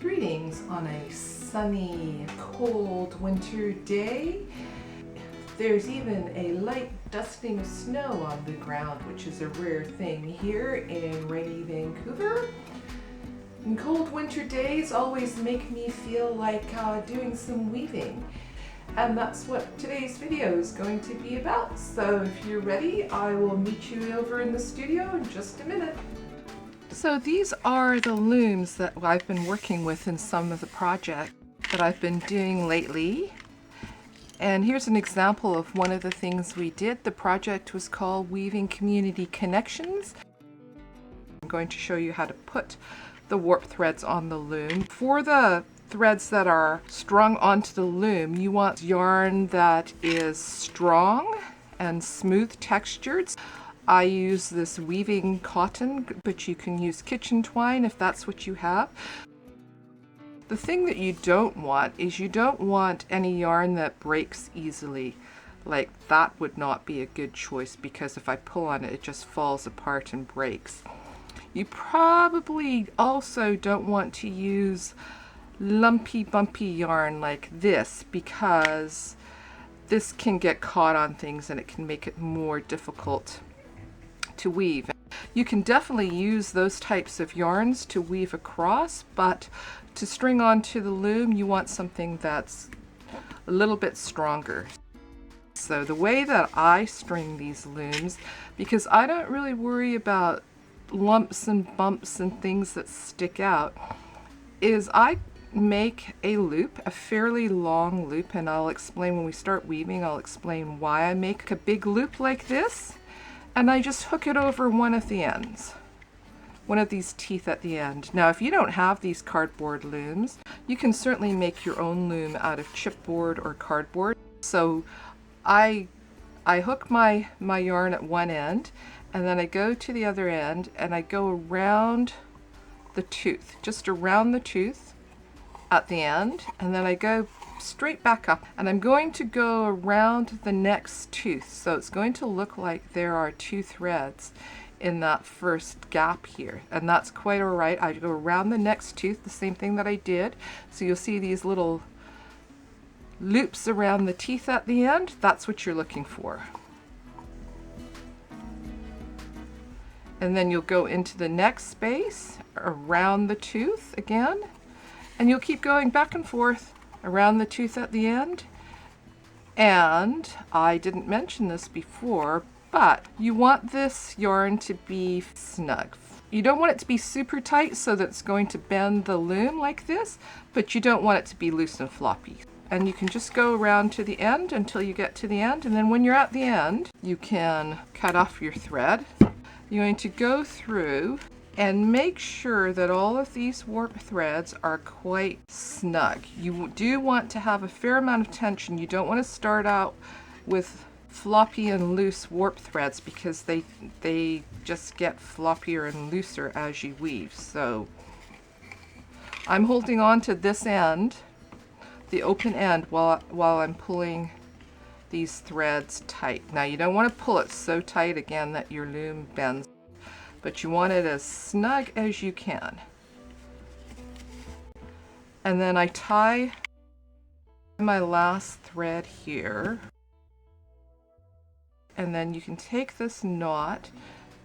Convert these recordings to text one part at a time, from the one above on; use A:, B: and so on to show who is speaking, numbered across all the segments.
A: Greetings on a sunny, cold winter day. There's even a light dusting of snow on the ground, which is a rare thing here in rainy Vancouver. And cold winter days always make me feel like doing some weaving. And that's what today's video is going to be about. So if you're ready, I will meet you over in the studio in just a minute. So these are the looms that I've been working with in some of the projects that I've been doing lately. And here's an example of one of the things we did. The project was called Weaving Community Connections. I'm going to show you how to put the warp threads on the loom. For the threads that are strung onto the loom, you want yarn that is strong and smooth textured. I use this weaving cotton, but you can use kitchen twine if that's what you have. The thing that you don't want is you don't want any yarn that breaks easily. Like that would not be a good choice, because if I pull on it, it just falls apart and breaks. You probably also don't want to use lumpy, bumpy yarn like this, because this can get caught on things and it can make it more difficult to weave. You can definitely use those types of yarns to weave across, but to string onto the loom you want something that's a little bit stronger. So the way that I string these looms, because I don't really worry about lumps and bumps and things that stick out, is I make a loop, a fairly long loop, and I'll explain when we start weaving, I'll explain why I make a big loop like this. And I just hook it over one of the ends, one of these teeth at the end. Now, if you don't have these cardboard looms, you can certainly make your own loom out of chipboard or cardboard. So I hook my yarn at one end, and then I go to the other end and I go around the tooth, just around the tooth at the end, and then I go straight back up, and I'm going to go around the next tooth, so it's going to look like there are two threads in that first gap here, and that's quite all right. I go around the next tooth, the same thing that I did, so you'll see these little loops around the teeth at the end. That's what you're looking for. And then you'll go into the next space around the tooth again, and you'll keep going back and forth around the tooth at the end. And I didn't mention this before, but you want this yarn to be snug. You don't want it to be super tight so that it's going to bend the loom like this, but you don't want it to be loose and floppy. And you can just go around to the end until you get to the end, and then when you're at the end, you can cut off your thread. You're going to go through and make sure that all of these warp threads are quite snug. You do want to have a fair amount of tension. You don't want to start out with floppy and loose warp threads, because they just get floppier and looser as you weave. So I'm holding on to this end, the open end, while I'm pulling these threads tight. Now you don't want to pull it so tight again that your loom bends, but you want it as snug as you can. And then I tie my last thread here, and then you can take this knot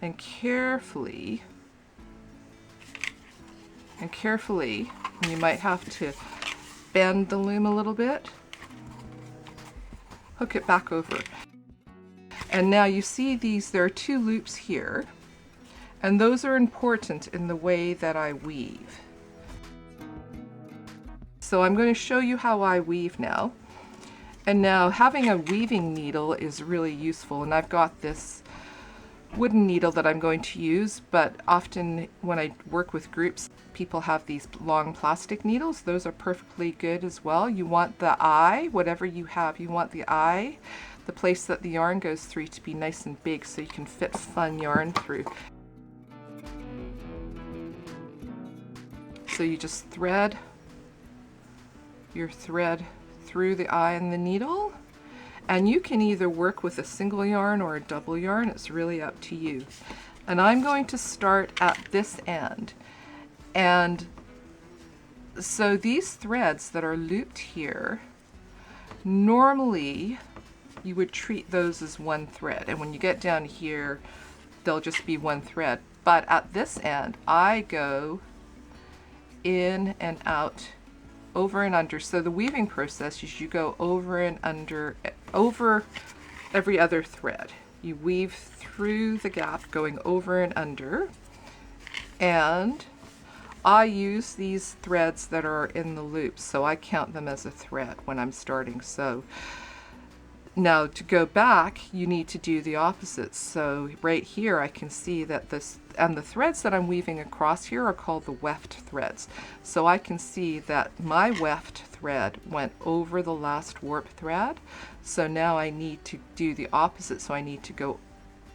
A: and carefully, and you might have to bend the loom a little bit, hook it back over. And now you see there are two loops here, and those are important in the way that I weave. So I'm going to show you how I weave now. And now having a weaving needle is really useful, and I've got this wooden needle that I'm going to use, but often when I work with groups, people have these long plastic needles. Those are perfectly good as well. You want the eye, whatever you have, you want the eye, the place that the yarn goes through, to be nice and big so you can fit fun yarn through. So you just thread your thread through the eye and the needle, and you can either work with a single yarn or a double yarn. It's really up to you. And I'm going to start at this end, and So these threads that are looped here, normally you would treat those as one thread, and when you get down here they'll just be one thread. But at this end I go in and out, over and under. So the weaving process is you go over and under, over every other thread. You weave through the gap going over and under, and I use these threads that are in the loops, so I count them as a thread when I'm starting. So now to go back, you need to do the opposite. So right here I can see that this, and the threads that I'm weaving across here are called the weft threads. So I can see that my weft thread went over the last warp thread. So now I need to do the opposite. So I need to go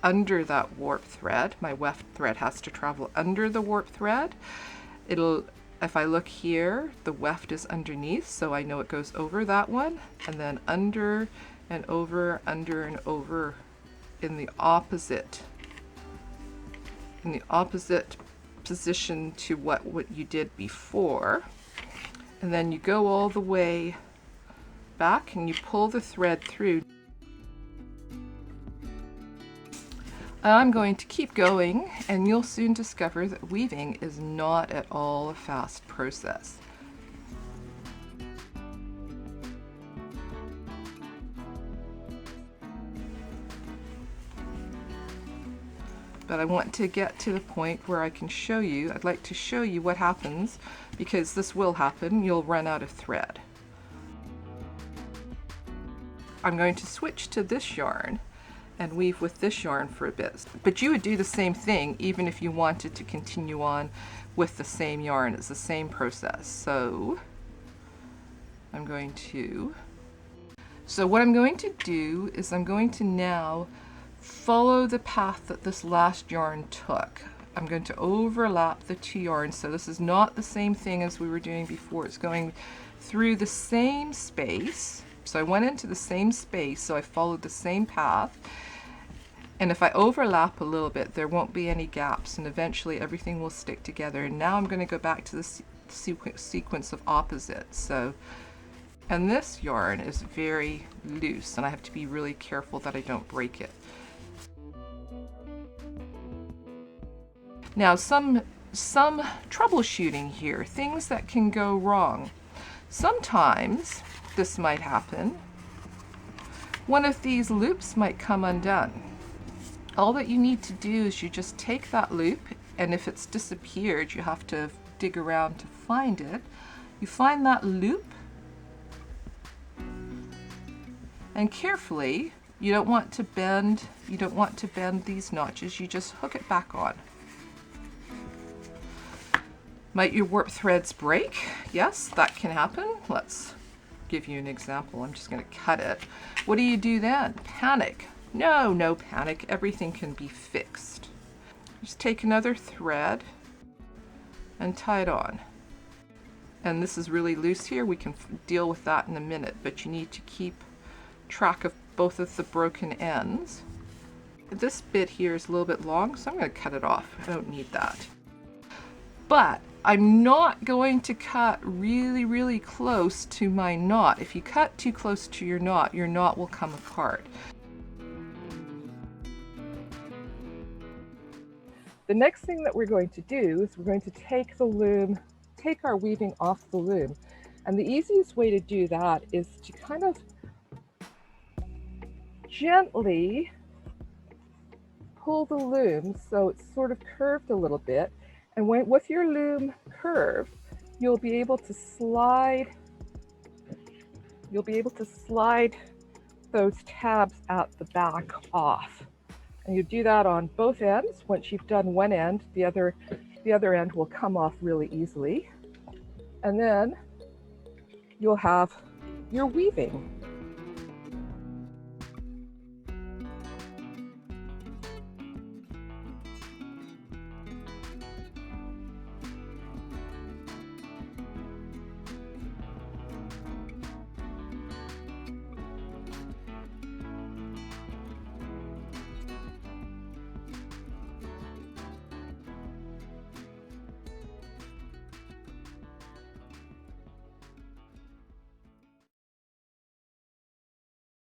A: under that warp thread. My weft thread has to travel under the warp thread. If I look here, the weft is underneath, so I know it goes over that one, and then under and over, under and over in the opposite position to what you did before. And then you go all the way back and you pull the thread through. I'm going to keep going, and you'll soon discover that weaving is not at all a fast process. But I want to get to the point where I can show you, I'd like to show you what happens, because this will happen, you'll run out of thread. I'm going to switch to this yarn and weave with this yarn for a bit. But you would do the same thing even if you wanted to continue on with the same yarn. It's the same process. So what I'm going to do is I'm going to now follow the path that this last yarn took. I'm going to overlap the two yarns, so this is not the same thing as we were doing before. It's going through the same space. So I went into the same space, so I followed the same path. And if I overlap a little bit, there won't be any gaps, and eventually everything will stick together. And now I'm going to go back to the sequence of opposites. So, and this yarn is very loose, and I have to be really careful that I don't break it. Now, some troubleshooting here, things that can go wrong. Sometimes this might happen. One of these loops might come undone. All that you need to do is you just take that loop, and if it's disappeared, you have to dig around to find it. You find that loop, and carefully, you don't want to bend these notches, you just hook it back on. Might your warp threads break? Yes, that can happen. Let's give you an example. I'm just going to cut it. What do you do then? Panic. No, no panic. Everything can be fixed. Just take another thread and tie it on. And this is really loose here. We can deal with that in a minute, but you need to keep track of both of the broken ends. This bit here is a little bit long, so I'm going to cut it off. I don't need that. But I'm not going to cut really, really close to my knot. If you cut too close to your knot will come apart. The next thing that we're going to do is we're going to take our weaving off the loom. And the easiest way to do that is to kind of gently pull the loom so it's sort of curved a little bit. And with your loom curved, you'll be able to slide those tabs at the back off. And you do that on both ends. Once you've done one end, the other end will come off really easily. And then you'll have your weaving.